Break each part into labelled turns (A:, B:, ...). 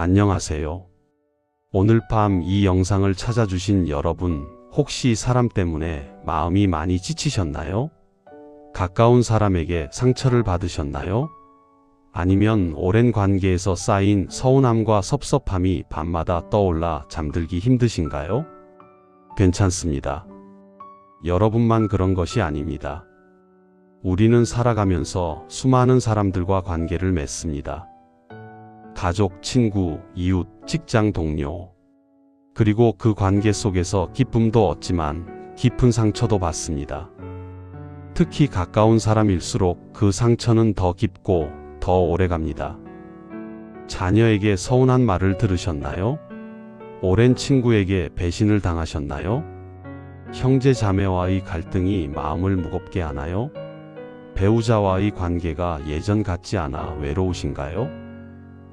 A: 안녕하세요. 오늘 밤 이 영상을 찾아주신 여러분, 혹시 사람 때문에 마음이 많이 지치셨나요? 가까운 사람에게 상처를 받으셨나요? 아니면 오랜 관계에서 쌓인 서운함과 섭섭함이 밤마다 떠올라 잠들기 힘드신가요? 괜찮습니다. 여러분만 그런 것이 아닙니다. 우리는 살아가면서 수많은 사람들과 관계를 맺습니다. 가족, 친구, 이웃, 직장 동료. 그리고 그 관계 속에서 기쁨도 얻지만 깊은 상처도 받습니다. 특히 가까운 사람일수록 그 상처는 더 깊고 더 오래갑니다. 자녀에게 서운한 말을 들으셨나요? 오랜 친구에게 배신을 당하셨나요? 형제 자매와의 갈등이 마음을 무겁게 하나요? 배우자와의 관계가 예전 같지 않아 외로우신가요?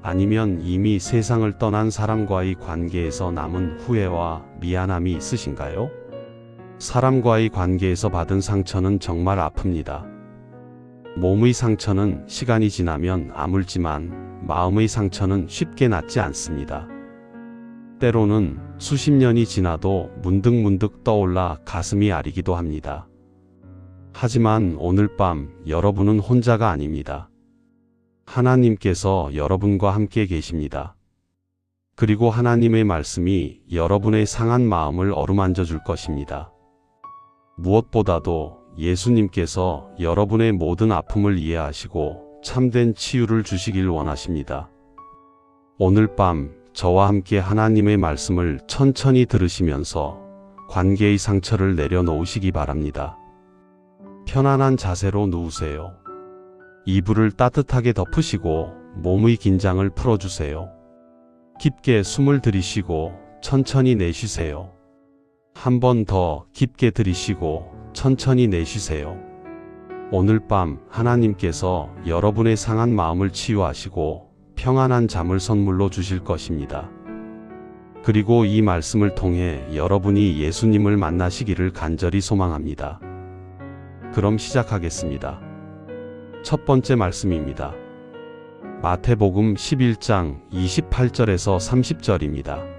A: 아니면 이미 세상을 떠난 사람과의 관계에서 남은 후회와 미안함이 있으신가요? 사람과의 관계에서 받은 상처는 정말 아픕니다. 몸의 상처는 시간이 지나면 아물지만 마음의 상처는 쉽게 낫지 않습니다. 때로는 수십 년이 지나도 문득문득 떠올라 가슴이 아리기도 합니다. 하지만 오늘 밤 여러분은 혼자가 아닙니다. 하나님께서 여러분과 함께 계십니다. 그리고 하나님의 말씀이 여러분의 상한 마음을 어루만져 줄 것입니다. 무엇보다도 예수님께서 여러분의 모든 아픔을 이해하시고 참된 치유를 주시길 원하십니다. 오늘 밤 저와 함께 하나님의 말씀을 천천히 들으시면서 관계의 상처를 내려놓으시기 바랍니다. 편안한 자세로 누우세요. 이불을 따뜻하게 덮으시고 몸의 긴장을 풀어주세요. 깊게 숨을 들이쉬고 천천히 내쉬세요. 한 번 더 깊게 들이쉬고 천천히 내쉬세요. 오늘 밤 하나님께서 여러분의 상한 마음을 치유하시고 평안한 잠을 선물로 주실 것입니다. 그리고 이 말씀을 통해 여러분이 예수님을 만나시기를 간절히 소망합니다. 그럼 시작하겠습니다. 첫 번째 말씀입니다. 마태복음 11장 28절에서 30절입니다.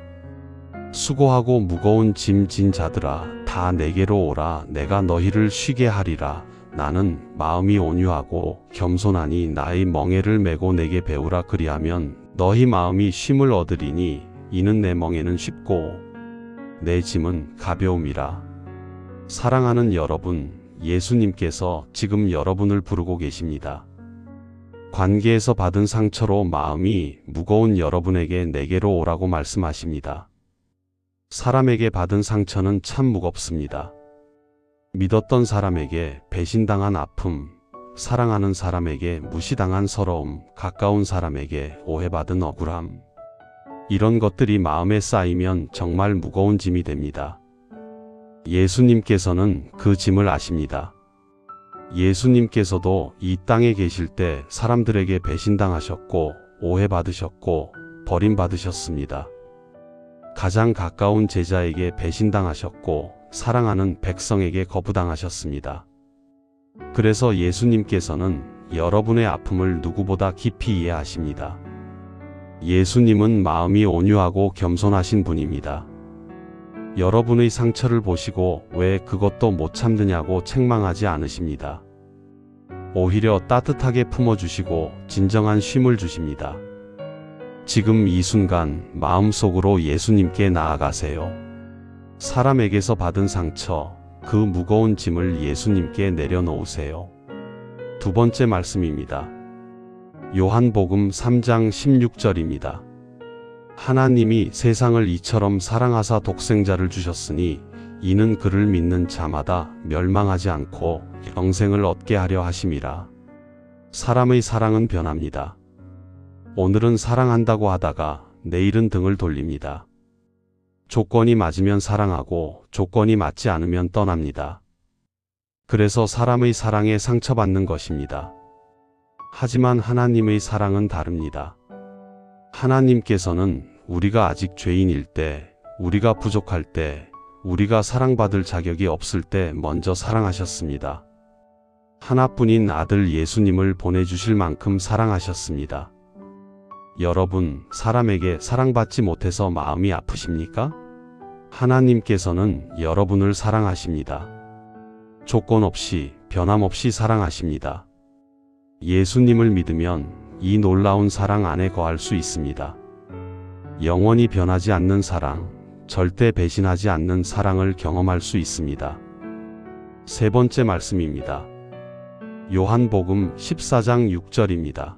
A: 수고하고 무거운 짐 진 자들아 다 내게로 오라. 내가 너희를 쉬게 하리라. 나는 마음이 온유하고 겸손하니 나의 멍에를 메고 내게 배우라. 그리하면 너희 마음이 쉼을 얻으리니 이는 내 멍에는 쉽고 내 짐은 가벼움이라. 사랑하는 여러분, 예수님께서 지금 여러분을 부르고 계십니다. 관계에서 받은 상처로 마음이 무거운 여러분에게 내게로 오라고 말씀하십니다. 사람에게 받은 상처는 참 무겁습니다. 믿었던 사람에게 배신당한 아픔, 사랑하는 사람에게 무시당한 서러움, 가까운 사람에게 오해받은 억울함. 이런 것들이 마음에 쌓이면 정말 무거운 짐이 됩니다. 예수님께서는 그 짐을 아십니다. 예수님께서도 이 땅에 계실 때 사람들에게 배신당하셨고 오해받으셨고 버림받으셨습니다. 가장 가까운 제자에게 배신당하셨고 사랑하는 백성에게 거부당하셨습니다. 그래서 예수님께서는 여러분의 아픔을 누구보다 깊이 이해하십니다. 예수님은 마음이 온유하고 겸손하신 분입니다. 여러분의 상처를 보시고 왜 그것도 못 참느냐고 책망하지 않으십니다. 오히려 따뜻하게 품어주시고 진정한 쉼을 주십니다. 지금 이 순간 마음속으로 예수님께 나아가세요. 사람에게서 받은 상처, 그 무거운 짐을 예수님께 내려놓으세요. 두 번째 말씀입니다. 요한복음 3장 16절입니다. 하나님이 세상을 이처럼 사랑하사 독생자를 주셨으니 이는 그를 믿는 자마다 멸망하지 않고 영생을 얻게 하려 하심이라. 사람의 사랑은 변합니다. 오늘은 사랑한다고 하다가 내일은 등을 돌립니다. 조건이 맞으면 사랑하고 조건이 맞지 않으면 떠납니다. 그래서 사람의 사랑에 상처받는 것입니다. 하지만 하나님의 사랑은 다릅니다. 하나님께서는 우리가 아직 죄인일 때, 우리가 부족할 때, 우리가 사랑받을 자격이 없을 때 먼저 사랑하셨습니다. 하나뿐인 아들 예수님을 보내주실 만큼 사랑하셨습니다. 여러분, 사람에게 사랑받지 못해서 마음이 아프십니까? 하나님께서는 여러분을 사랑하십니다. 조건 없이, 변함없이 사랑하십니다. 예수님을 믿으면 이 놀라운 사랑 안에 거할 수 있습니다. 영원히 변하지 않는 사랑, 절대 배신하지 않는 사랑을 경험할 수 있습니다. 세 번째 말씀입니다. 요한복음 14장 6절입니다.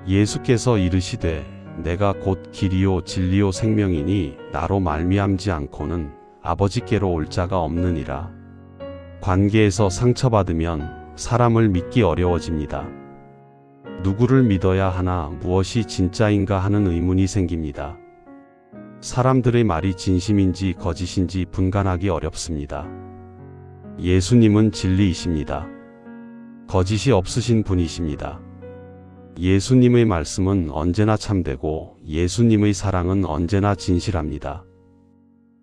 A: 예수께서 이르시되 내가 곧 길이요 진리요 생명이니 나로 말미암지 않고는 아버지께로 올 자가 없느니라. 관계에서 상처받으면 사람을 믿기 어려워집니다. 누구를 믿어야 하나, 무엇이 진짜인가 하는 의문이 생깁니다. 사람들의 말이 진심인지 거짓인지 분간하기 어렵습니다. 예수님은 진리이십니다. 거짓이 없으신 분이십니다. 예수님의 말씀은 언제나 참되고 예수님의 사랑은 언제나 진실합니다.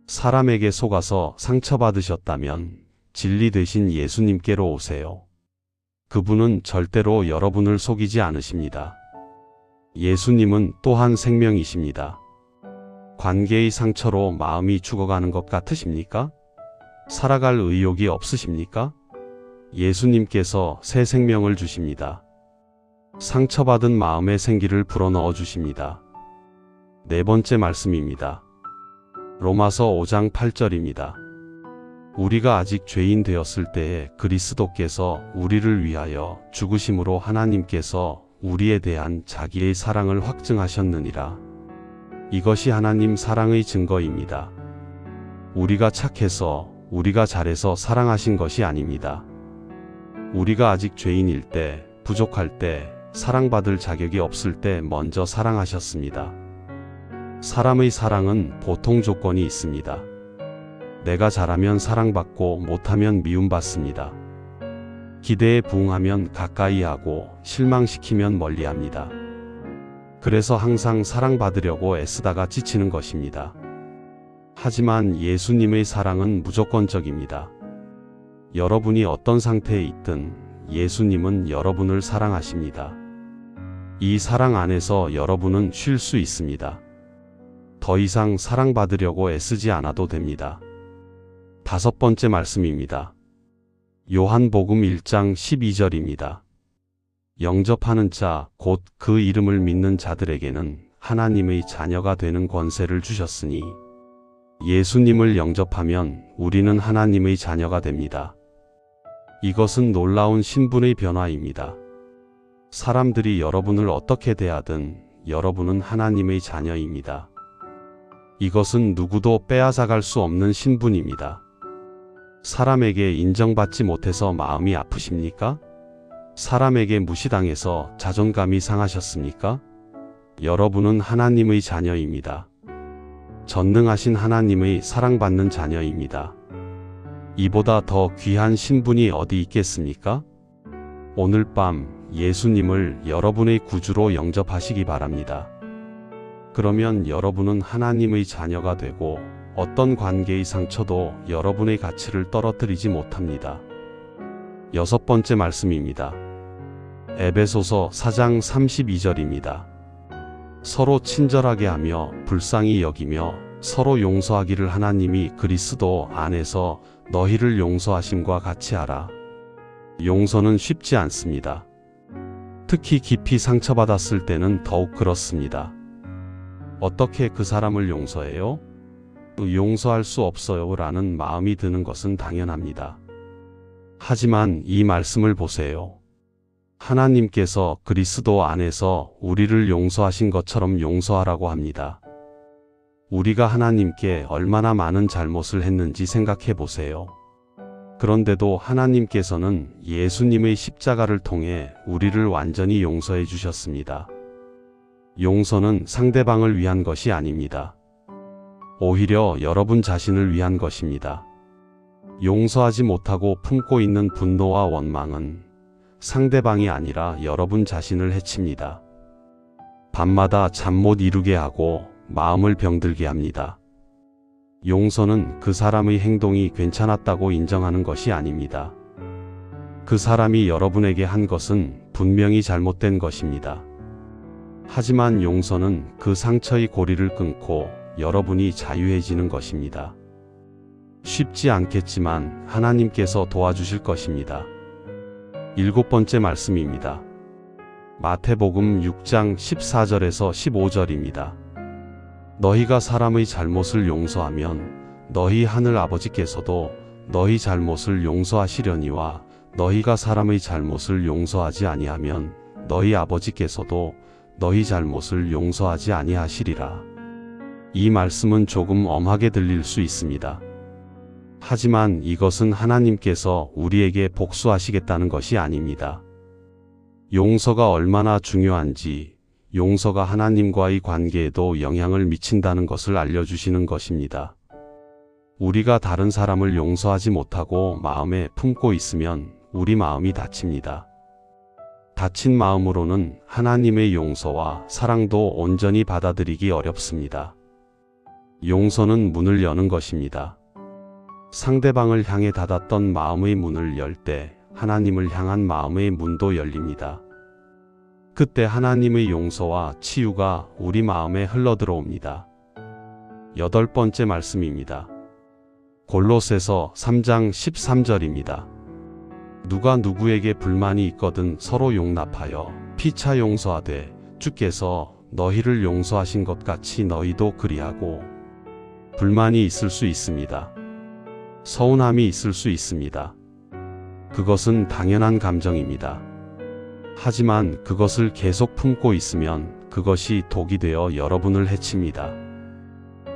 A: 사람에게 속아서 상처받으셨다면 진리 되신 예수님께로 오세요. 그분은 절대로 여러분을 속이지 않으십니다. 예수님은 또한 생명이십니다. 관계의 상처로 마음이 죽어가는 것 같으십니까? 살아갈 의욕이 없으십니까? 예수님께서 새 생명을 주십니다. 상처받은 마음의 생기를 불어넣어 주십니다. 네 번째 말씀입니다. 로마서 5장 8절입니다. 우리가 아직 죄인 되었을 때에 그리스도께서 우리를 위하여 죽으심으로 하나님께서 우리에 대한 자기의 사랑을 확증하셨느니라. 이것이 하나님 사랑의 증거입니다. 우리가 착해서, 우리가 잘해서 사랑하신 것이 아닙니다. 우리가 아직 죄인일 때, 부족할 때, 사랑받을 자격이 없을 때 먼저 사랑하셨습니다. 사람의 사랑은 보통 조건이 있습니다. 내가 잘하면 사랑받고 못하면 미움받습니다. 기대에 부응하면 가까이 하고 실망시키면 멀리합니다. 그래서 항상 사랑받으려고 애쓰다가 지치는 것입니다. 하지만 예수님의 사랑은 무조건적입니다. 여러분이 어떤 상태에 있든 예수님은 여러분을 사랑하십니다. 이 사랑 안에서 여러분은 쉴 수 있습니다. 더 이상 사랑받으려고 애쓰지 않아도 됩니다. 다섯 번째 말씀입니다. 요한복음 1장 12절입니다. 영접하는 자, 곧 그 이름을 믿는 자들에게는 하나님의 자녀가 되는 권세를 주셨으니, 예수님을 영접하면 우리는 하나님의 자녀가 됩니다. 이것은 놀라운 신분의 변화입니다. 사람들이 여러분을 어떻게 대하든 여러분은 하나님의 자녀입니다. 이것은 누구도 빼앗아갈 수 없는 신분입니다. 사람에게 인정받지 못해서 마음이 아프십니까? 사람에게 무시당해서 자존감이 상하셨습니까? 여러분은 하나님의 자녀입니다. 전능하신 하나님의 사랑받는 자녀입니다. 이보다 더 귀한 신분이 어디 있겠습니까? 오늘 밤 예수님을 여러분의 구주로 영접하시기 바랍니다. 그러면 여러분은 하나님의 자녀가 되고 어떤 관계의 상처도 여러분의 가치를 떨어뜨리지 못합니다. 여섯 번째 말씀입니다. 에베소서 4장 32절입니다. 서로 친절하게 하며 불쌍히 여기며 서로 용서하기를 하나님이 그리스도 안에서 너희를 용서하심과 같이 하라. 용서는 쉽지 않습니다. 특히 깊이 상처받았을 때는 더욱 그렇습니다. 어떻게 그 사람을 용서해요? 용서할 수 없어요 라는 마음이 드는 것은 당연합니다. 하지만 이 말씀을 보세요. 하나님께서 그리스도 안에서 우리를 용서하신 것처럼 용서하라고 합니다. 우리가 하나님께 얼마나 많은 잘못을 했는지 생각해 보세요. 그런데도 하나님께서는 예수님의 십자가를 통해 우리를 완전히 용서해 주셨습니다. 용서는 상대방을 위한 것이 아닙니다. 오히려 여러분 자신을 위한 것입니다. 용서하지 못하고 품고 있는 분노와 원망은 상대방이 아니라 여러분 자신을 해칩니다. 밤마다 잠 못 이루게 하고 마음을 병들게 합니다. 용서는 그 사람의 행동이 괜찮았다고 인정하는 것이 아닙니다. 그 사람이 여러분에게 한 것은 분명히 잘못된 것입니다. 하지만 용서는 그 상처의 고리를 끊고 여러분이 자유해지는 것입니다. 쉽지 않겠지만 하나님께서 도와주실 것입니다. 7번째 말씀입니다. 마태복음 6장 14절에서 15절입니다. 너희가 사람의 잘못을 용서하면 너희 하늘 아버지께서도 너희 잘못을 용서하시려니와 너희가 사람의 잘못을 용서하지 아니하면 너희 아버지께서도 너희 잘못을 용서하지 아니하시리라. 이 말씀은 조금 엄하게 들릴 수 있습니다. 하지만 이것은 하나님께서 우리에게 복수하시겠다는 것이 아닙니다. 용서가 얼마나 중요한지, 용서가 하나님과의 관계에도 영향을 미친다는 것을 알려주시는 것입니다. 우리가 다른 사람을 용서하지 못하고 마음에 품고 있으면 우리 마음이 다칩니다. 다친 마음으로는 하나님의 용서와 사랑도 온전히 받아들이기 어렵습니다. 용서는 문을 여는 것입니다. 상대방을 향해 닫았던 마음의 문을 열 때 하나님을 향한 마음의 문도 열립니다. 그때 하나님의 용서와 치유가 우리 마음에 흘러들어옵니다. 8번째 말씀입니다. 골로새서 3장 13절입니다. 누가 누구에게 불만이 있거든 서로 용납하여 피차 용서하되 주께서 너희를 용서하신 것 같이 너희도 그리하고. 불만이 있을 수 있습니다. 서운함이 있을 수 있습니다. 그것은 당연한 감정입니다. 하지만 그것을 계속 품고 있으면 그것이 독이 되어 여러분을 해칩니다.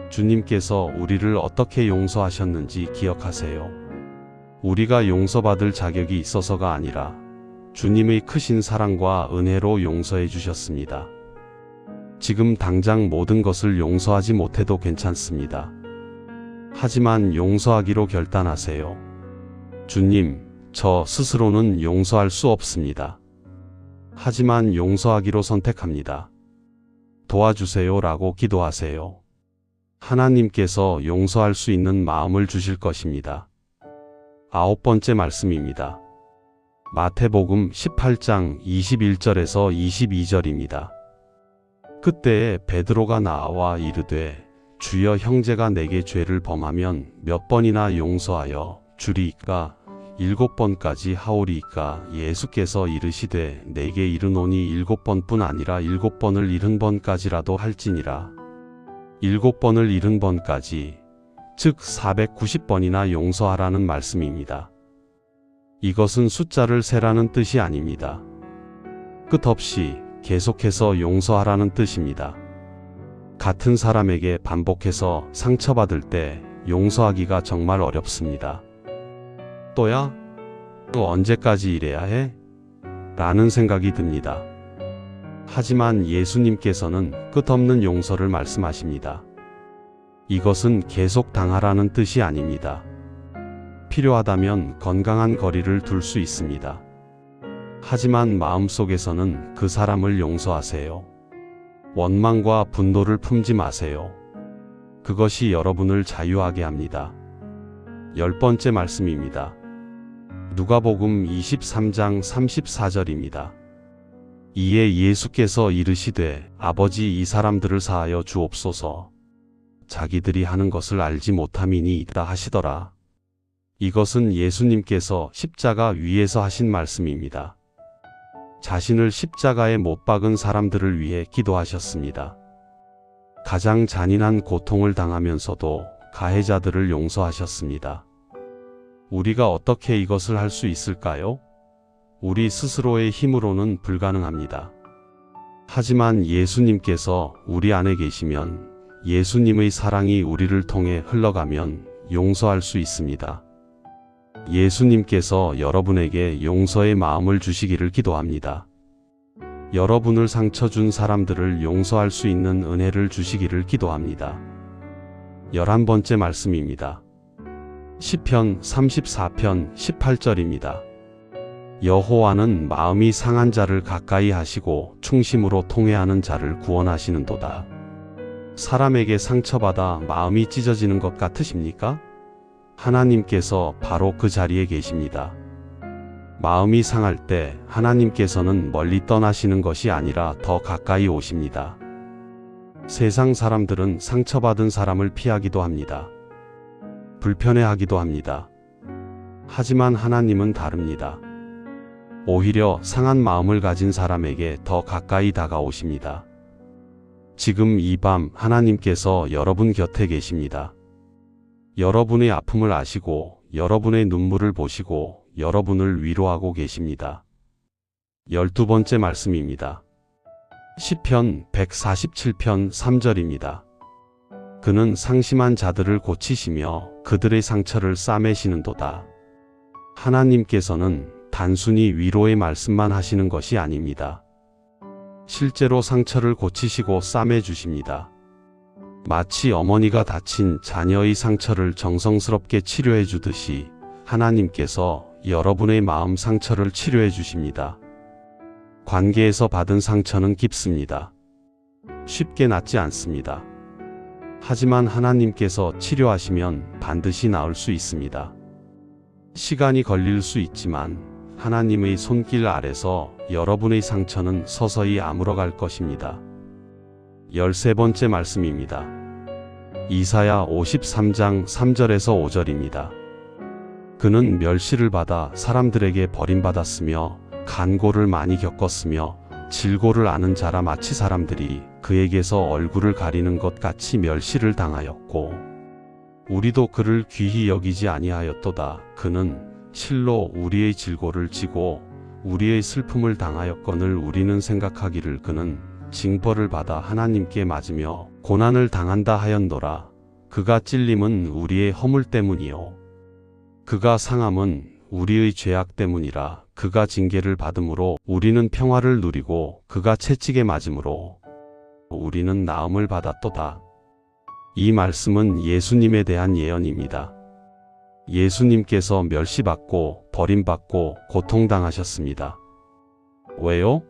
A: 주님께서 우리를 어떻게 용서하셨는지 기억하세요. 우리가 용서받을 자격이 있어서가 아니라 주님의 크신 사랑과 은혜로 용서해 주셨습니다. 지금 당장 모든 것을 용서하지 못해도 괜찮습니다. 하지만 용서하기로 결단하세요. 주님, 저 스스로는 용서할 수 없습니다. 하지만 용서하기로 선택합니다. 도와주세요 라고 기도하세요. 하나님께서 용서할 수 있는 마음을 주실 것입니다. 9번째 말씀입니다. 마태복음 18장 21절에서 22절입니다. 그때에 베드로가 나와 이르되 주여 형제가 내게 죄를 범하면 몇 번이나 용서하여 주리이까 7번까지 하오리이까. 예수께서 이르시되 내게 이르노니 7번뿐 아니라 7번을 70번까지라도 할지니라. 7번을 70번까지, 즉 490번이나 용서하라는 말씀입니다. 이것은 숫자를 세라는 뜻이 아닙니다. 끝없이 계속해서 용서하라는 뜻입니다. 같은 사람에게 반복해서 상처받을 때 용서하기가 정말 어렵습니다. 또야? 또 언제까지 이래야 해? 라는 생각이 듭니다. 하지만 예수님께서는 끝없는 용서를 말씀하십니다. 이것은 계속 당하라는 뜻이 아닙니다. 필요하다면 건강한 거리를 둘 수 있습니다. 하지만 마음속에서는 그 사람을 용서하세요. 원망과 분노를 품지 마세요. 그것이 여러분을 자유하게 합니다. 10번째 말씀입니다. 누가복음 23장 34절입니다. 이에 예수께서 이르시되 아버지 이 사람들을 사하여 주옵소서. 자기들이 하는 것을 알지 못함이니 있다 하시더라. 이것은 예수님께서 십자가 위에서 하신 말씀입니다. 자신을 십자가에 못 박은 사람들을 위해 기도하셨습니다. 가장 잔인한 고통을 당하면서도 가해자들을 용서하셨습니다. 우리가 어떻게 이것을 할 수 있을까요? 우리 스스로의 힘으로는 불가능합니다. 하지만 예수님께서 우리 안에 계시면, 예수님의 사랑이 우리를 통해 흘러가면 용서할 수 있습니다. 예수님께서 여러분에게 용서의 마음을 주시기를 기도합니다. 여러분을 상처 준 사람들을 용서할 수 있는 은혜를 주시기를 기도합니다. 11번째 말씀입니다. 시편 34편 18절입니다. 여호와는 마음이 상한 자를 가까이 하시고 충심으로 통회하는 자를 구원하시는도다. 사람에게 상처받아 마음이 찢어지는 것 같으십니까? 하나님께서 바로 그 자리에 계십니다. 마음이 상할 때 하나님께서는 멀리 떠나시는 것이 아니라 더 가까이 오십니다. 세상 사람들은 상처받은 사람을 피하기도 합니다. 불편해하기도 합니다. 하지만 하나님은 다릅니다. 오히려 상한 마음을 가진 사람에게 더 가까이 다가오십니다. 지금 이 밤 하나님께서 여러분 곁에 계십니다. 여러분의 아픔을 아시고 여러분의 눈물을 보시고 여러분을 위로하고 계십니다. 12번째 말씀입니다. 시편 147편 3절입니다. 그는 상심한 자들을 고치시며 그들의 상처를 싸매시는도다. 하나님께서는 단순히 위로의 말씀만 하시는 것이 아닙니다. 실제로 상처를 고치시고 싸매 주십니다. 마치 어머니가 다친 자녀의 상처를 정성스럽게 치료해 주듯이 하나님께서 여러분의 마음 상처를 치료해 주십니다. 관계에서 받은 상처는 깊습니다. 쉽게 낫지 않습니다. 하지만 하나님께서 치료하시면 반드시 나을 수 있습니다. 시간이 걸릴 수 있지만 하나님의 손길 아래서 여러분의 상처는 서서히 아물어갈 것입니다. 13번째 말씀입니다. 이사야 53장 3절에서 5절입니다. 그는 멸시를 받아 사람들에게 버림받았으며 간고를 많이 겪었으며 질고를 아는 자라 마치 사람들이 그에게서 얼굴을 가리는 것 같이 멸시를 당하였고 우리도 그를 귀히 여기지 아니하였도다. 그는 실로 우리의 질고를 지고 우리의 슬픔을 당하였거늘 우리는 생각하기를 그는 징벌을 받아 하나님께 맞으며 고난을 당한다 하였노라. 그가 찔림은 우리의 허물 때문이요 그가 상함은 우리의 죄악 때문이라. 그가 징계를 받음으로 우리는 평화를 누리고 그가 채찍에 맞음으로 우리는 나음을 받았도다. 이 말씀은 예수님에 대한 예언입니다. 예수님께서 멸시받고 버림받고 고통당하셨습니다. 왜요?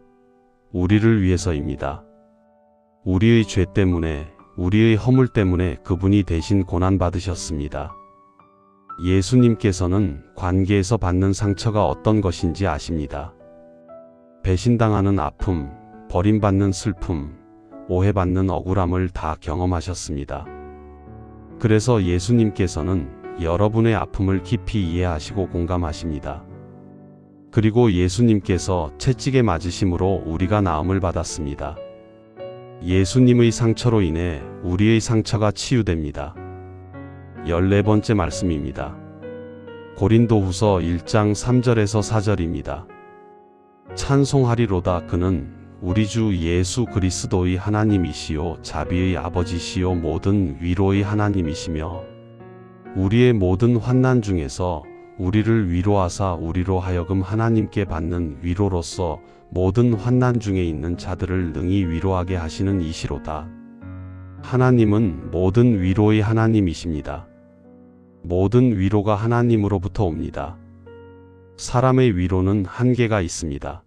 A: 우리를 위해서입니다. 우리의 죄 때문에 우리의 허물 때문에 그분이 대신 고난받으셨습니다. 예수님께서는 관계에서 받는 상처가 어떤 것인지 아십니다. 배신당하는 아픔, 버림받는 슬픔, 오해받는 억울함을 다 경험하셨습니다. 그래서 예수님께서는 여러분의 아픔을 깊이 이해하시고 공감하십니다. 그리고 예수님께서 채찍에 맞으심으로 우리가 나음을 받았습니다. 예수님의 상처로 인해 우리의 상처가 치유됩니다. 14번째 말씀입니다. 고린도후서 1장 3절에서 4절입니다. 찬송하리로다. 그는 우리 주 예수 그리스도의 하나님이시요 자비의 아버지시요 모든 위로의 하나님이시며 우리의 모든 환난 중에서 우리를 위로하사 우리로 하여금 하나님께 받는 위로로서 모든 환난 중에 있는 자들을 능히 위로하게 하시는 이시로다. 하나님은 모든 위로의 하나님이십니다. 모든 위로가 하나님으로부터 옵니다. 사람의 위로는 한계가 있습니다.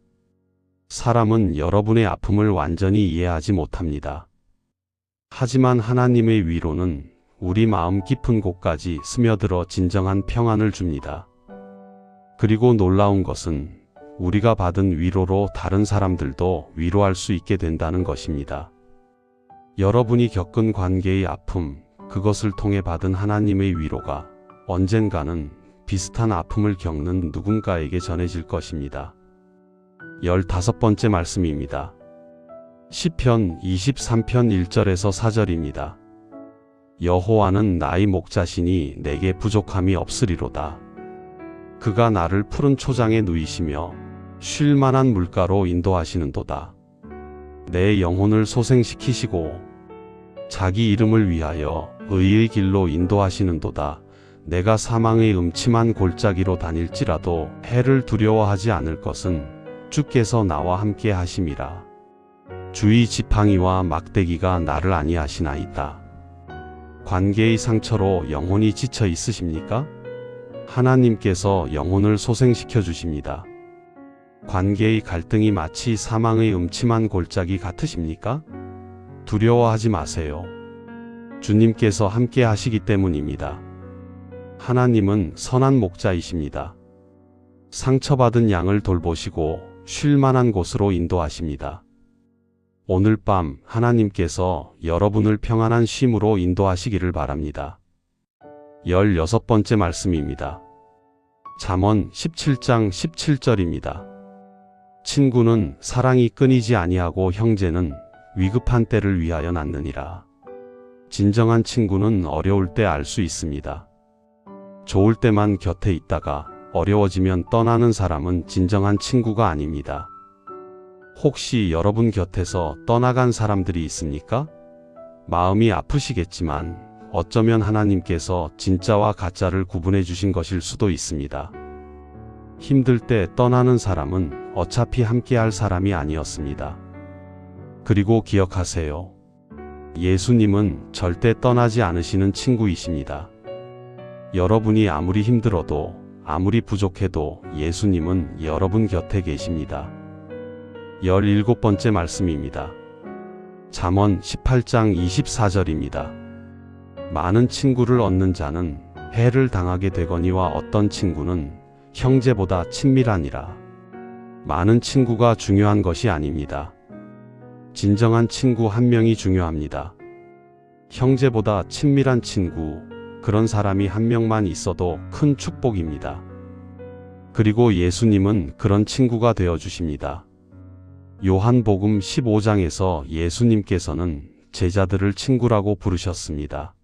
A: 사람은 여러분의 아픔을 완전히 이해하지 못합니다. 하지만 하나님의 위로는 우리 마음 깊은 곳까지 스며들어 진정한 평안을 줍니다. 그리고 놀라운 것은 우리가 받은 위로로 다른 사람들도 위로할 수 있게 된다는 것입니다. 여러분이 겪은 관계의 아픔, 그것을 통해 받은 하나님의 위로가 언젠가는 비슷한 아픔을 겪는 누군가에게 전해질 것입니다. 15번째 말씀입니다. 시편 23편 1절에서 4절입니다. 여호와는 나의 목자시니 내게 부족함이 없으리로다. 그가 나를 푸른 초장에 누이시며 쉴 만한 물가로 인도하시는도다. 내 영혼을 소생시키시고 자기 이름을 위하여 의의 길로 인도하시는도다. 내가 사망의 음침한 골짜기로 다닐지라도 해를 두려워하지 않을 것은 주께서 나와 함께 하심이라. 주의 지팡이와 막대기가 나를 안위하시나이다. 관계의 상처로 영혼이 지쳐 있으십니까? 하나님께서 영혼을 소생시켜 주십니다. 관계의 갈등이 마치 사망의 음침한 골짜기 같으십니까? 두려워하지 마세요. 주님께서 함께 하시기 때문입니다. 하나님은 선한 목자이십니다. 상처받은 양을 돌보시고 쉴 만한 곳으로 인도하십니다. 오늘 밤 하나님께서 여러분을 평안한 쉼으로 인도하시기를 바랍니다. 16번째 말씀입니다. 잠언 17장 17절입니다. 친구는 사랑이 끊이지 아니하고 형제는 위급한 때를 위하여 낳느니라. 진정한 친구는 어려울 때 알 수 있습니다. 좋을 때만 곁에 있다가 어려워지면 떠나는 사람은 진정한 친구가 아닙니다. 혹시 여러분 곁에서 떠나간 사람들이 있습니까? 마음이 아프시겠지만 어쩌면 하나님께서 진짜와 가짜를 구분해 주신 것일 수도 있습니다. 힘들 때 떠나는 사람은 어차피 함께할 사람이 아니었습니다. 그리고 기억하세요. 예수님은 절대 떠나지 않으시는 친구이십니다. 여러분이 아무리 힘들어도 아무리 부족해도 예수님은 여러분 곁에 계십니다. 17번째 말씀입니다. 잠언 18장 24절입니다. 많은 친구를 얻는 자는 해를 당하게 되거니와 어떤 친구는 형제보다 친밀하니라. 많은 친구가 중요한 것이 아닙니다. 진정한 친구 한 명이 중요합니다. 형제보다 친밀한 친구, 그런 사람이 한 명만 있어도 큰 축복입니다. 그리고 예수님은 그런 친구가 되어 주십니다. 요한복음 15장에서 예수님께서는 제자들을 친구라고 부르셨습니다.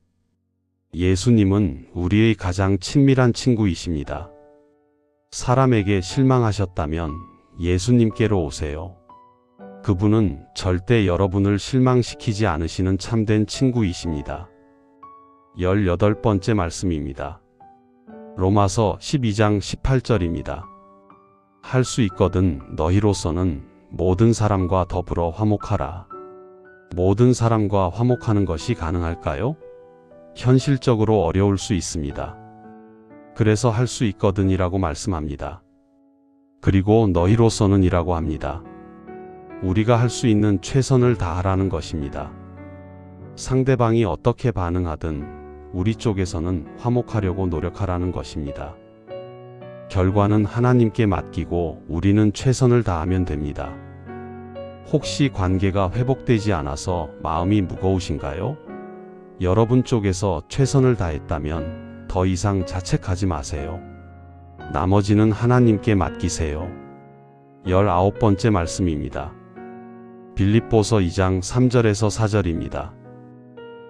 A: 예수님은 우리의 가장 친밀한 친구이십니다. 사람에게 실망하셨다면 예수님께로 오세요. 그분은 절대 여러분을 실망시키지 않으시는 참된 친구이십니다. 18번째 말씀입니다. 로마서 12장 18절입니다. 할 수 있거든 너희로서는 모든 사람과 더불어 화목하라. 모든 사람과 화목하는 것이 가능할까요? 현실적으로 어려울 수 있습니다. 그래서 할 수 있거든이라고 말씀합니다. 그리고 너희로서는 이라고 합니다. 우리가 할 수 있는 최선을 다하라는 것입니다. 상대방이 어떻게 반응하든 우리 쪽에서는 화목하려고 노력하라는 것입니다. 결과는 하나님께 맡기고 우리는 최선을 다하면 됩니다. 혹시 관계가 회복되지 않아서 마음이 무거우신가요? 여러분 쪽에서 최선을 다했다면 더 이상 자책하지 마세요. 나머지는 하나님께 맡기세요. 19번째 말씀입니다. 빌립보서 2장 3절에서 4절입니다.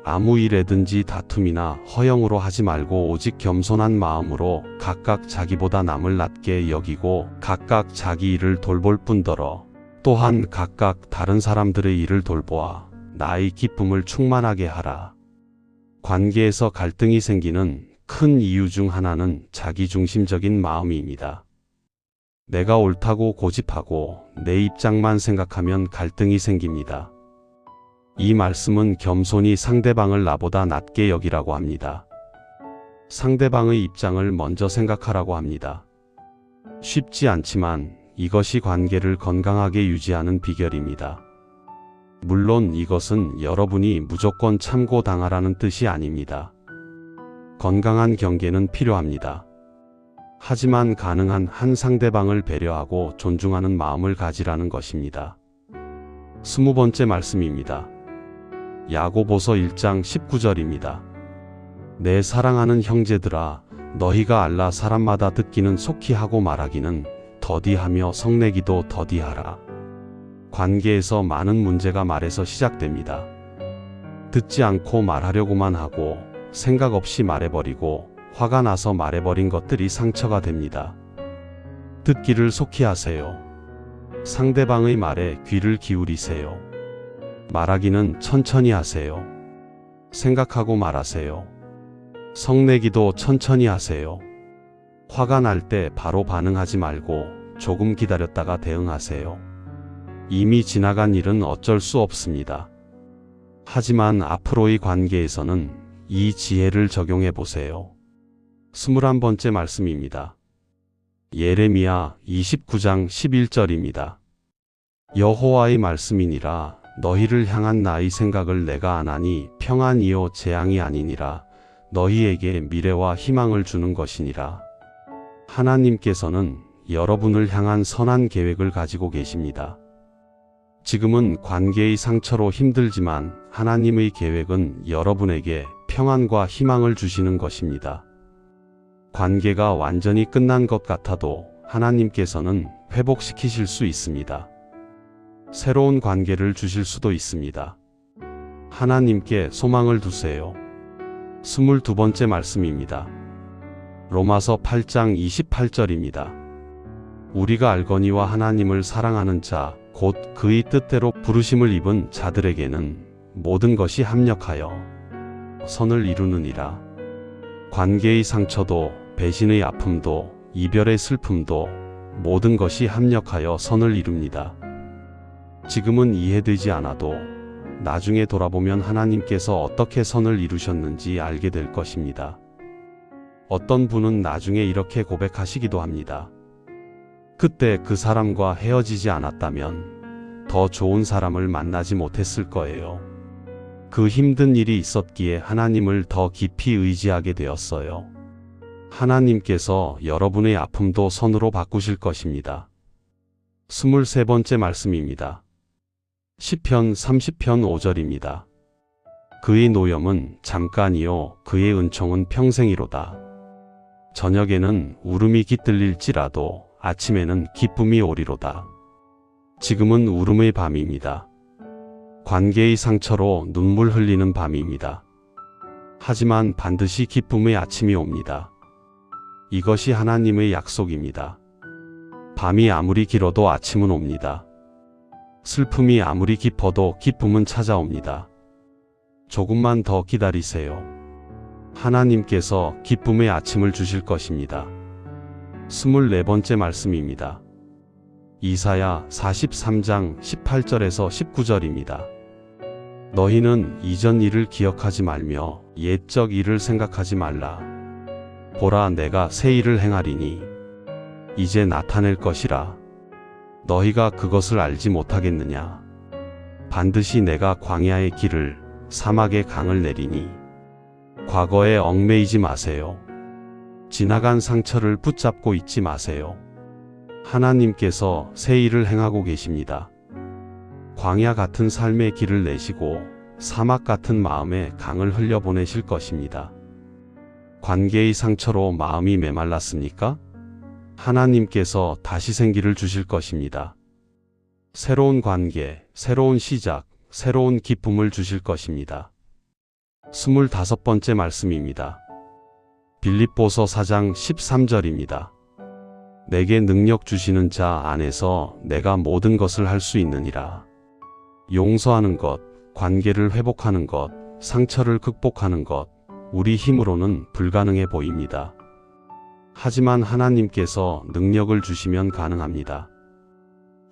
A: 아무 일에든지 다툼이나 허영으로 하지 말고 오직 겸손한 마음으로 각각 자기보다 남을 낮게 여기고 각각 자기 일을 돌볼 뿐더러 또한 각각 다른 사람들의 일을 돌보아 나의 기쁨을 충만하게 하라. 관계에서 갈등이 생기는 큰 이유 중 하나는 자기중심적인 마음입니다. 내가 옳다고 고집하고 내 입장만 생각하면 갈등이 생깁니다. 이 말씀은 겸손히 상대방을 나보다 낮게 여기라고 합니다. 상대방의 입장을 먼저 생각하라고 합니다. 쉽지 않지만 이것이 관계를 건강하게 유지하는 비결입니다. 물론 이것은 여러분이 무조건 참고당하라는 뜻이 아닙니다. 건강한 경계는 필요합니다. 하지만 가능한 한 상대방을 배려하고 존중하는 마음을 가지라는 것입니다. 20번째 말씀입니다. 야고보서 1장 19절입니다. 내 사랑하는 형제들아, 너희가 알라 사람마다 듣기는 속히 하고 말하기는 더디하며 성내기도 더디하라. 관계에서 많은 문제가 말에서 시작됩니다. 듣지 않고 말하려고만 하고 생각 없이 말해버리고 화가 나서 말해버린 것들이 상처가 됩니다. 듣기를 속히 하세요. 상대방의 말에 귀를 기울이세요. 말하기는 천천히 하세요. 생각하고 말하세요. 성내기도 천천히 하세요. 화가 날 때 바로 반응하지 말고 조금 기다렸다가 대응하세요. 이미 지나간 일은 어쩔 수 없습니다. 하지만 앞으로의 관계에서는 이 지혜를 적용해 보세요. 21번째 말씀입니다. 예레미야 29장 11절입니다. 여호와의 말씀이니라. 너희를 향한 나의 생각을 내가 아나니 평안이요 재앙이 아니니라. 너희에게 미래와 희망을 주는 것이니라. 하나님께서는 여러분을 향한 선한 계획을 가지고 계십니다. 지금은 관계의 상처로 힘들지만 하나님의 계획은 여러분에게 평안과 희망을 주시는 것입니다. 관계가 완전히 끝난 것 같아도 하나님께서는 회복시키실 수 있습니다. 새로운 관계를 주실 수도 있습니다. 하나님께 소망을 두세요. 22번째 말씀입니다. 로마서 8장 28절입니다. 우리가 알거니와 하나님을 사랑하는 자, 곧 그의 뜻대로 부르심을 입은 자들에게는 모든 것이 합력하여 선을 이루느니라. 관계의 상처도, 배신의 아픔도, 이별의 슬픔도 모든 것이 합력하여 선을 이룹니다. 지금은 이해되지 않아도 나중에 돌아보면 하나님께서 어떻게 선을 이루셨는지 알게 될 것입니다. 어떤 분은 나중에 이렇게 고백하시기도 합니다. 그때 그 사람과 헤어지지 않았다면 더 좋은 사람을 만나지 못했을 거예요. 그 힘든 일이 있었기에 하나님을 더 깊이 의지하게 되었어요. 하나님께서 여러분의 아픔도 선으로 바꾸실 것입니다. 23번째 말씀입니다. 시편 30편 5절입니다. 그의 노염은 잠깐이요 그의 은총은 평생이로다. 저녁에는 울음이 깃들릴지라도 아침에는 기쁨이 오리로다. 지금은 울음의 밤입니다. 관계의 상처로 눈물 흘리는 밤입니다. 하지만 반드시 기쁨의 아침이 옵니다. 이것이 하나님의 약속입니다. 밤이 아무리 길어도 아침은 옵니다. 슬픔이 아무리 깊어도 기쁨은 찾아옵니다. 조금만 더 기다리세요. 하나님께서 기쁨의 아침을 주실 것입니다. 24번째 말씀입니다. 이사야 43장 18절에서 19절입니다. 너희는 이전 일을 기억하지 말며 옛적 일을 생각하지 말라. 보라, 내가 새 일을 행하리니 이제 나타낼 것이라. 너희가 그것을 알지 못하겠느냐. 반드시 내가 광야의 길을 사막의 강을 내리니. 과거에 얽매이지 마세요. 지나간 상처를 붙잡고 있지 마세요. 하나님께서 새 일을 행하고 계십니다. 광야 같은 삶의 길을 내시고 사막 같은 마음의 강을 흘려보내실 것입니다. 관계의 상처로 마음이 메말랐습니까? 하나님께서 다시 생기를 주실 것입니다. 새로운 관계, 새로운 시작, 새로운 기쁨을 주실 것입니다. 25번째 말씀입니다. 빌립보서 4장 13절입니다. 내게 능력 주시는 자 안에서 내가 모든 것을 할 수 있느니라. 용서하는 것, 관계를 회복하는 것, 상처를 극복하는 것, 우리 힘으로는 불가능해 보입니다. 하지만 하나님께서 능력을 주시면 가능합니다.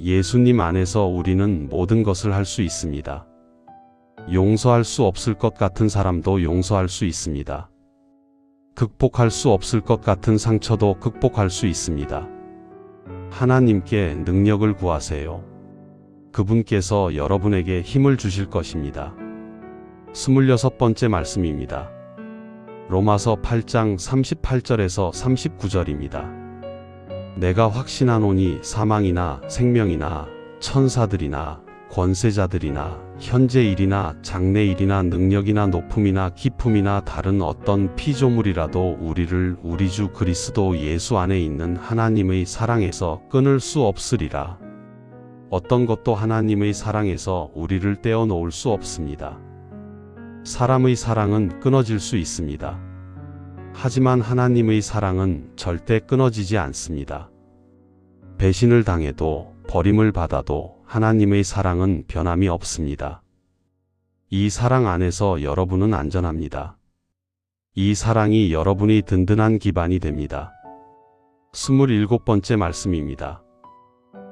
A: 예수님 안에서 우리는 모든 것을 할 수 있습니다. 용서할 수 없을 것 같은 사람도 용서할 수 있습니다. 극복할 수 없을 것 같은 상처도 극복할 수 있습니다. 하나님께 능력을 구하세요. 그분께서 여러분에게 힘을 주실 것입니다. 26번째 말씀입니다. 로마서 8장 38절에서 39절입니다. 내가 확신하노니 사망이나 생명이나 천사들이나 권세자들이나 현재 일이나 장래 일이나 능력이나 높음이나 깊음이나 다른 어떤 피조물이라도 우리를 우리 주 그리스도 예수 안에 있는 하나님의 사랑에서 끊을 수 없으리라. 어떤 것도 하나님의 사랑에서 우리를 떼어놓을 수 없습니다. 사람의 사랑은 끊어질 수 있습니다. 하지만 하나님의 사랑은 절대 끊어지지 않습니다. 배신을 당해도 버림을 받아도 하나님의 사랑은 변함이 없습니다. 이 사랑 안에서 여러분은 안전합니다. 이 사랑이 여러분이 든든한 기반이 됩니다. 27번째 말씀입니다.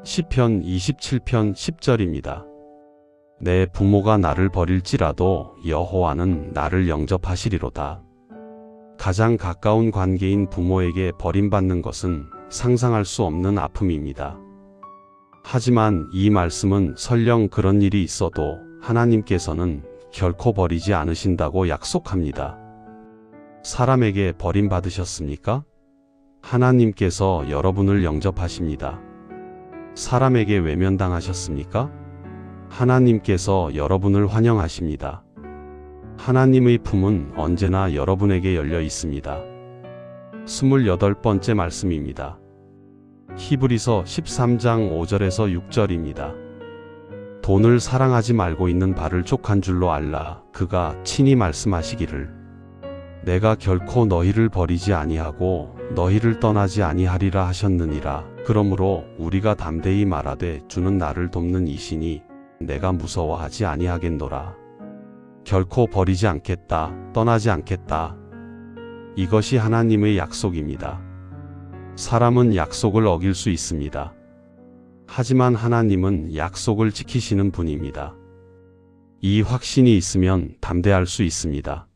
A: 시편 27편 10절입니다. 내 부모가 나를 버릴지라도 여호와는 나를 영접하시리로다. 가장 가까운 관계인 부모에게 버림받는 것은 상상할 수 없는 아픔입니다. 하지만 이 말씀은 설령 그런 일이 있어도 하나님께서는 결코 버리지 않으신다고 약속합니다. 사람에게 버림받으셨습니까? 하나님께서 여러분을 영접하십니다. 사람에게 외면당하셨습니까? 하나님께서 여러분을 환영하십니다. 하나님의 품은 언제나 여러분에게 열려 있습니다. 28번째 말씀입니다. 히브리서 13장 5절에서 6절입니다. 돈을 사랑하지 말고 있는 바를 족한 줄로 알라. 그가 친히 말씀하시기를 내가 결코 너희를 버리지 아니하고 너희를 떠나지 아니하리라 하셨느니라. 그러므로 우리가 담대히 말하되 주는 나를 돕는 이시니 내가 무서워하지 아니하겠노라. 결코 버리지 않겠다, 떠나지 않겠다. 이것이 하나님의 약속입니다. 사람은 약속을 어길 수 있습니다. 하지만 하나님은 약속을 지키시는 분입니다. 이 확신이 있으면 담대할 수 있습니다.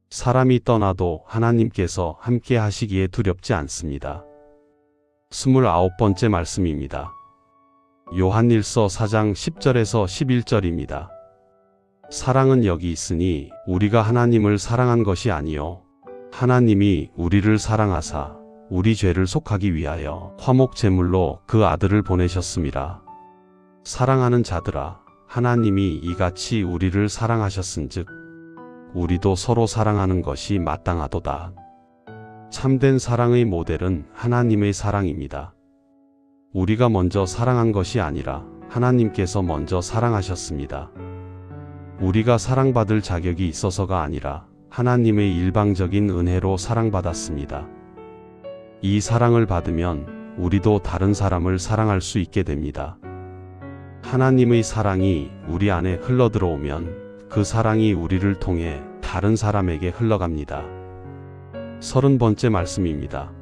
A: 사람이 떠나도 하나님께서 함께 하시기에 두렵지 않습니다. 29번째 말씀입니다. 요한일서 4장 10절에서 11절입니다. 사랑은 여기 있으니 우리가 하나님을 사랑한 것이 아니요 하나님이 우리를 사랑하사 우리 죄를 속하기 위하여 화목 제물로 그 아들을 보내셨음이라. 사랑하는 자들아, 하나님이 이같이 우리를 사랑하셨은즉 우리도 서로 사랑하는 것이 마땅하도다. 참된 사랑의 모델은 하나님의 사랑입니다. 우리가 먼저 사랑한 것이 아니라 하나님께서 먼저 사랑하셨습니다. 우리가 사랑받을 자격이 있어서가 아니라 하나님의 일방적인 은혜로 사랑받았습니다. 이 사랑을 받으면 우리도 다른 사람을 사랑할 수 있게 됩니다. 하나님의 사랑이 우리 안에 흘러들어오면 그 사랑이 우리를 통해 다른 사람에게 흘러갑니다. 30번째 말씀입니다.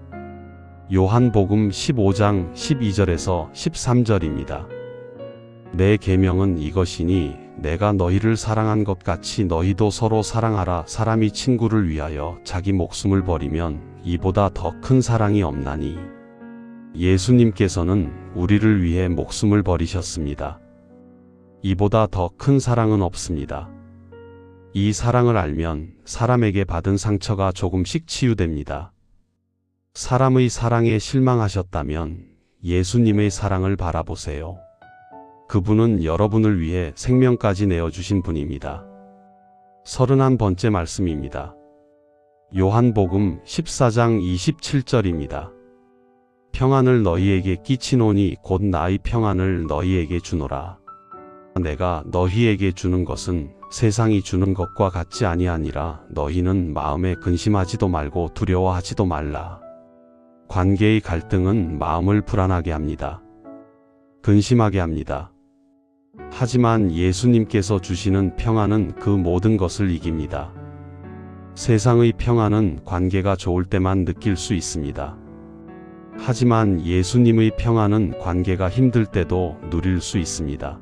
A: 요한복음 15장 12절에서 13절입니다. 내 계명은 이것이니 내가 너희를 사랑한 것 같이 너희도 서로 사랑하라. 사람이 친구를 위하여 자기 목숨을 버리면 이보다 더 큰 사랑이 없나니. 예수님께서는 우리를 위해 목숨을 버리셨습니다. 이보다 더 큰 사랑은 없습니다. 이 사랑을 알면 사람에게 받은 상처가 조금씩 치유됩니다. 사람의 사랑에 실망하셨다면 예수님의 사랑을 바라보세요. 그분은 여러분을 위해 생명까지 내어주신 분입니다. 31번째 말씀입니다. 요한복음 14장 27절입니다. 평안을 너희에게 끼치노니 곧 나의 평안을 너희에게 주노라. 내가 너희에게 주는 것은 세상이 주는 것과 같지 아니하니라. 너희는 마음에 근심하지도 말고 두려워하지도 말라. 관계의 갈등은 마음을 불안하게 합니다. 근심하게 합니다. 하지만 예수님께서 주시는 평안은 그 모든 것을 이깁니다. 세상의 평안은 관계가 좋을 때만 느낄 수 있습니다. 하지만 예수님의 평안은 관계가 힘들 때도 누릴 수 있습니다.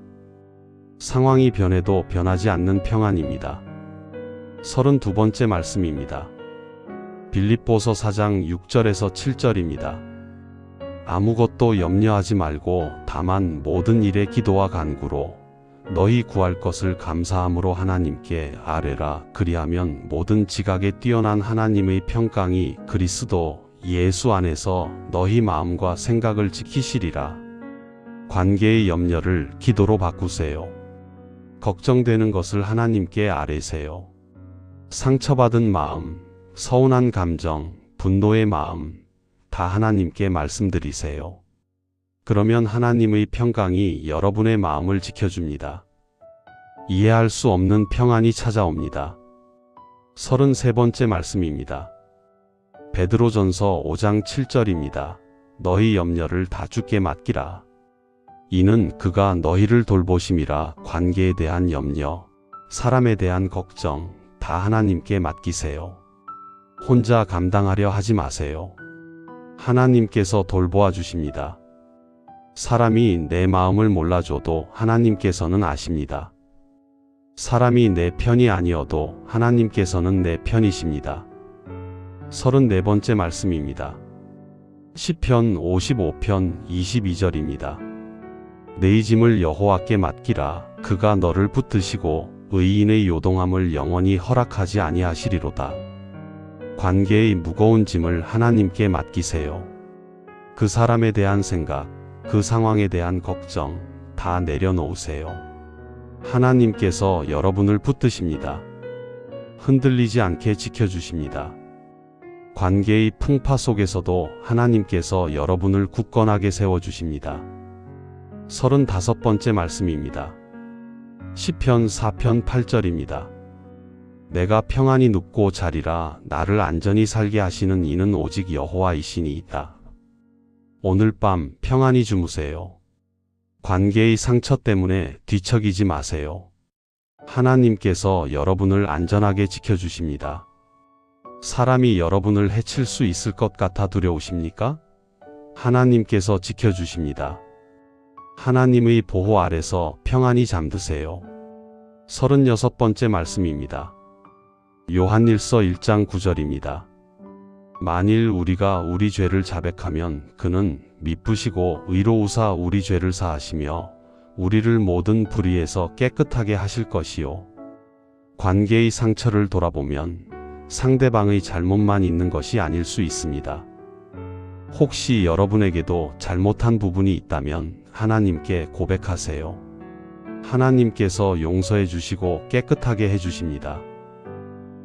A: 상황이 변해도 변하지 않는 평안입니다. 32번째 말씀입니다. 빌립보서 4장 6절에서 7절입니다. 아무것도 염려하지 말고 다만 모든 일에 기도와 간구로 너희 구할 것을 감사함으로 하나님께 아뢰라. 그리하면 모든 지각에 뛰어난 하나님의 평강이 그리스도 예수 안에서 너희 마음과 생각을 지키시리라. 관계의 염려를 기도로 바꾸세요. 걱정되는 것을 하나님께 아뢰세요. 상처받은 마음, 서운한 감정, 분노의 마음 다 하나님께 말씀드리세요. 그러면 하나님의 평강이 여러분의 마음을 지켜줍니다. 이해할 수 없는 평안이 찾아옵니다. 33번째 말씀입니다. 베드로전서 5장 7절입니다. 너희 염려를 다 주께 맡기라. 이는 그가 너희를 돌보심이라. 관계에 대한 염려, 사람에 대한 걱정 다 하나님께 맡기세요. 혼자 감당하려 하지 마세요. 하나님께서 돌보아 주십니다. 사람이 내 마음을 몰라줘도 하나님께서는 아십니다. 사람이 내 편이 아니어도 하나님께서는 내 편이십니다. 34번째 말씀입니다. 시편 55편 22절입니다. 내 짐을 여호와께 맡기라. 그가 너를 붙드시고 의인의 요동함을 영원히 허락하지 아니하시리로다. 관계의 무거운 짐을 하나님께 맡기세요. 그 사람에 대한 생각, 그 상황에 대한 걱정 다 내려놓으세요. 하나님께서 여러분을 붙드십니다. 흔들리지 않게 지켜주십니다. 관계의 풍파 속에서도 하나님께서 여러분을 굳건하게 세워주십니다. 35번째 말씀입니다. 시편 4편 8절입니다. 내가 평안히 눕고 자리라 나를 안전히 살게 하시는 이는 오직 여호와이시니이다. 오늘 밤 평안히 주무세요. 관계의 상처 때문에 뒤척이지 마세요. 하나님께서 여러분을 안전하게 지켜주십니다. 사람이 여러분을 해칠 수 있을 것 같아 두려우십니까? 하나님께서 지켜주십니다. 하나님의 보호 아래서 평안히 잠드세요. 36번째 말씀입니다. 요한일서 1장 9절입니다. 만일 우리가 우리 죄를 자백하면 그는 미쁘시고 의로우사 우리 죄를 사하시며 우리를 모든 불의에서 깨끗하게 하실 것이요. 관계의 상처를 돌아보면 상대방의 잘못만 있는 것이 아닐 수 있습니다. 혹시 여러분에게도 잘못한 부분이 있다면 하나님께 고백하세요. 하나님께서 용서해 주시고 깨끗하게 해 주십니다.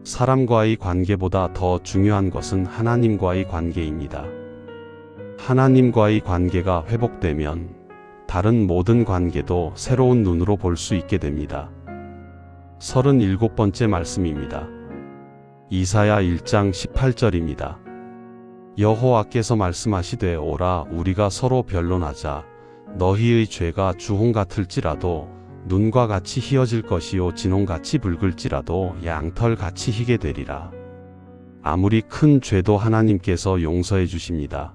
A: 사람과의 관계보다 더 중요한 것은 하나님과의 관계입니다. 하나님과의 관계가 회복되면 다른 모든 관계도 새로운 눈으로 볼 수 있게 됩니다. 37번째 말씀입니다. 이사야 1장 18절입니다. 여호와께서 말씀하시되 오라 우리가 서로 변론하자. 너희의 죄가 주홍 같을지라도 눈과 같이 희어질 것이요 진홍같이 붉을지라도 양털같이 희게 되리라. 아무리 큰 죄도 하나님께서 용서해 주십니다.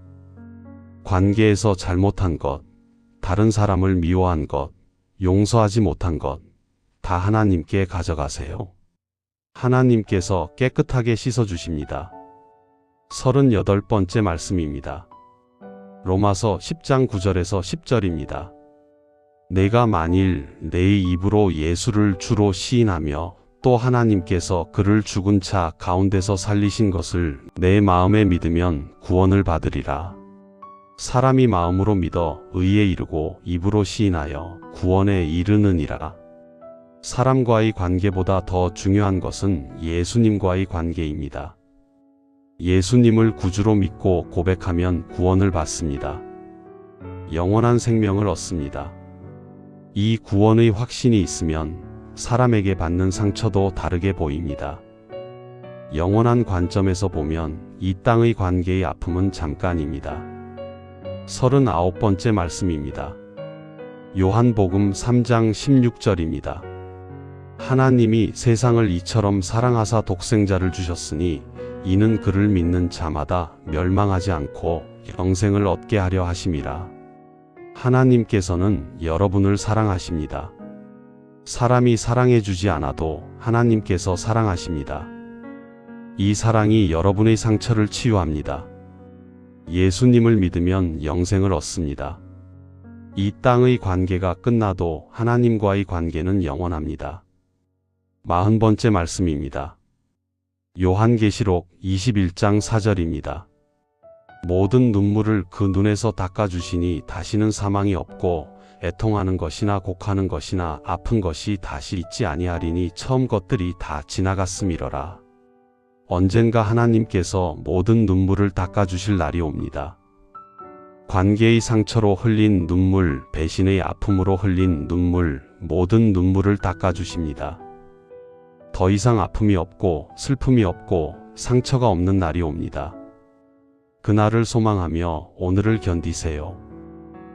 A: 관계에서 잘못한 것, 다른 사람을 미워한 것, 용서하지 못한 것, 다 하나님께 가져가세요. 하나님께서 깨끗하게 씻어주십니다. 38번째 말씀입니다. 로마서 10장 9절에서 10절입니다. 내가 만일 내 입으로 예수를 주로 시인하며 또 하나님께서 그를 죽은 자 가운데서 살리신 것을 내 마음에 믿으면 구원을 받으리라. 사람이 마음으로 믿어 의에 이르고 입으로 시인하여 구원에 이르느니라. 사람과의 관계보다 더 중요한 것은 예수님과의 관계입니다. 예수님을 구주로 믿고 고백하면 구원을 받습니다. 영원한 생명을 얻습니다. 이 구원의 확신이 있으면 사람에게 받는 상처도 다르게 보입니다. 영원한 관점에서 보면 이 땅의 관계의 아픔은 잠깐입니다. 39번째 말씀입니다. 요한복음 3장 16절입니다. 하나님이 세상을 이처럼 사랑하사 독생자를 주셨으니 이는 그를 믿는 자마다 멸망하지 않고 영생을 얻게 하려 하심이라. 하나님께서는 여러분을 사랑하십니다. 사람이 사랑해 주지 않아도 하나님께서 사랑하십니다. 이 사랑이 여러분의 상처를 치유합니다. 예수님을 믿으면 영생을 얻습니다. 이 땅의 관계가 끝나도 하나님과의 관계는 영원합니다. 40번째 말씀입니다. 요한계시록 21장 4절입니다. 모든 눈물을 그 눈에서 닦아주시니 다시는 사망이 없고 애통하는 것이나 곡하는 것이나 아픈 것이 다시 있지 아니하리니 처음 것들이 다 지나갔음이러라. 언젠가 하나님께서 모든 눈물을 닦아주실 날이 옵니다. 관계의 상처로 흘린 눈물, 배신의 아픔으로 흘린 눈물, 모든 눈물을 닦아주십니다. 더 이상 아픔이 없고 슬픔이 없고 상처가 없는 날이 옵니다. 그날을 소망하며 오늘을 견디세요.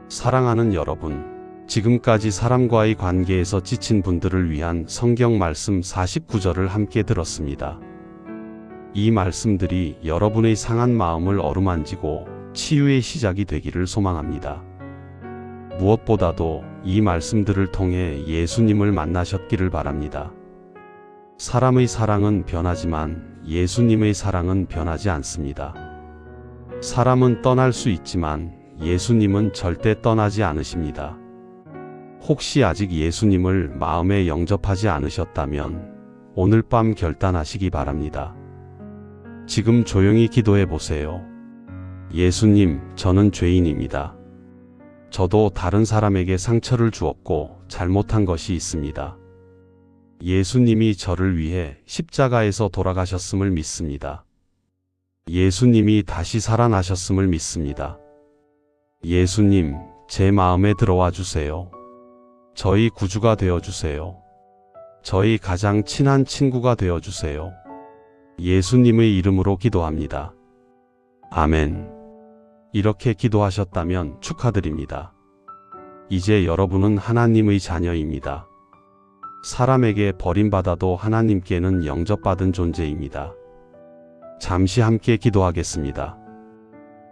A: 사랑하는 여러분, 지금까지 사람과의 관계에서 지친 분들을 위한 성경 말씀 49절을 함께 들었습니다. 이 말씀들이 여러분의 상한 마음을 어루만지고 치유의 시작이 되기를 소망합니다. 무엇보다도 이 말씀들을 통해 예수님을 만나셨기를 바랍니다. 사람의 사랑은 변하지만 예수님의 사랑은 변하지 않습니다. 사람은 떠날 수 있지만 예수님은 절대 떠나지 않으십니다. 혹시 아직 예수님을 마음에 영접하지 않으셨다면 오늘 밤 결단하시기 바랍니다. 지금 조용히 기도해 보세요. 예수님, 저는 죄인입니다. 저도 다른 사람에게 상처를 주었고 잘못한 것이 있습니다. 예수님이 저를 위해 십자가에서 돌아가셨음을 믿습니다. 예수님이 다시 살아나셨음을 믿습니다. 예수님, 제 마음에 들어와 주세요. 저희 구주가 되어 주세요. 저희 가장 친한 친구가 되어 주세요. 예수님의 이름으로 기도합니다. 아멘. 이렇게 기도하셨다면 축하드립니다. 이제 여러분은 하나님의 자녀입니다. 사람에게 버림받아도 하나님께는 영접받은 존재입니다. 잠시 함께 기도하겠습니다.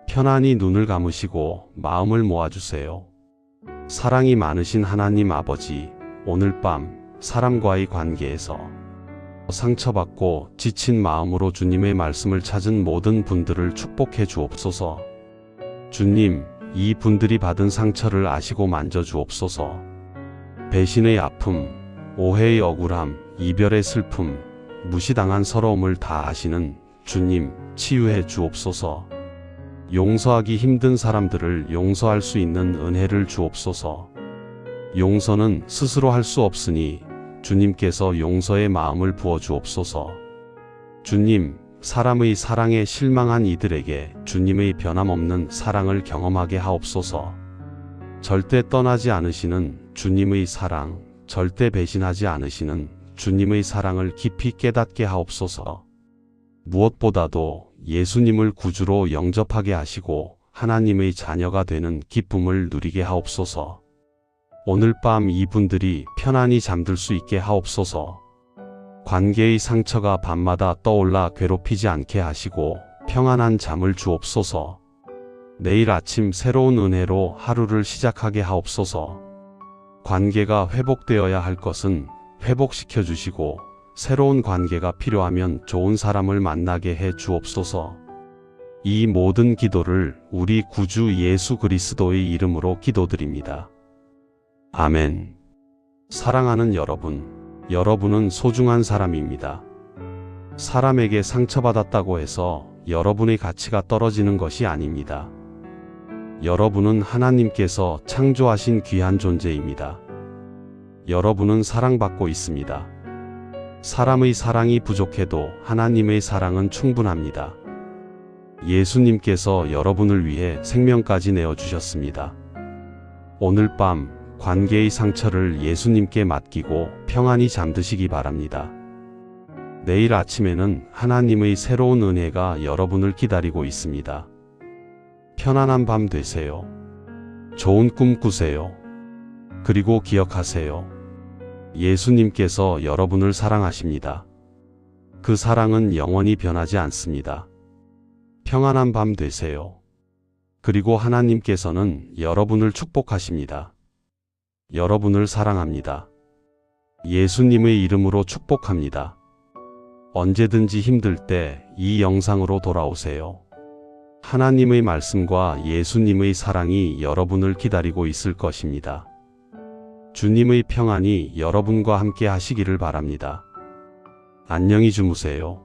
A: 편안히 눈을 감으시고 마음을 모아주세요. 사랑이 많으신 하나님 아버지, 오늘 밤 사람과의 관계에서 상처받고 지친 마음으로 주님의 말씀을 찾은 모든 분들을 축복해 주옵소서. 주님, 이 분들이 받은 상처를 아시고 만져주옵소서. 배신의 아픔, 오해의 억울함, 이별의 슬픔, 무시당한 서러움을 다 아시는 주님, 치유해 주옵소서. 용서하기 힘든 사람들을 용서할 수 있는 은혜를 주옵소서. 용서는 스스로 할 수 없으니 주님께서 용서의 마음을 부어 주옵소서. 주님, 사람의 사랑에 실망한 이들에게 주님의 변함없는 사랑을 경험하게 하옵소서. 절대 떠나지 않으시는 주님의 사랑, 절대 배신하지 않으시는 주님의 사랑을 깊이 깨닫게 하옵소서. 무엇보다도 예수님을 구주로 영접하게 하시고 하나님의 자녀가 되는 기쁨을 누리게 하옵소서. 오늘 밤 이분들이 편안히 잠들 수 있게 하옵소서. 관계의 상처가 밤마다 떠올라 괴롭히지 않게 하시고 평안한 잠을 주옵소서. 내일 아침 새로운 은혜로 하루를 시작하게 하옵소서. 관계가 회복되어야 할 것은 회복시켜 주시고 새로운 관계가 필요하면 좋은 사람을 만나게 해 주옵소서. 이 모든 기도를 우리 구주 예수 그리스도의 이름으로 기도드립니다. 아멘. 사랑하는 여러분, 여러분은 소중한 사람입니다. 사람에게 상처받았다고 해서 여러분의 가치가 떨어지는 것이 아닙니다. 여러분은 하나님께서 창조하신 귀한 존재입니다. 여러분은 사랑받고 있습니다. 사람의 사랑이 부족해도 하나님의 사랑은 충분합니다. 예수님께서 여러분을 위해 생명까지 내어주셨습니다. 오늘 밤 관계의 상처를 예수님께 맡기고 평안히 잠드시기 바랍니다. 내일 아침에는 하나님의 새로운 은혜가 여러분을 기다리고 있습니다. 편안한 밤 되세요. 좋은 꿈 꾸세요. 그리고 기억하세요. 예수님께서 여러분을 사랑하십니다. 그 사랑은 영원히 변하지 않습니다. 평안한 밤 되세요. 그리고 하나님께서는 여러분을 축복하십니다. 여러분을 사랑합니다. 예수님의 이름으로 축복합니다. 언제든지 힘들 때 이 영상으로 돌아오세요. 하나님의 말씀과 예수님의 사랑이 여러분을 기다리고 있을 것입니다. 주님의 평안이 여러분과 함께 하시기를 바랍니다. 안녕히 주무세요.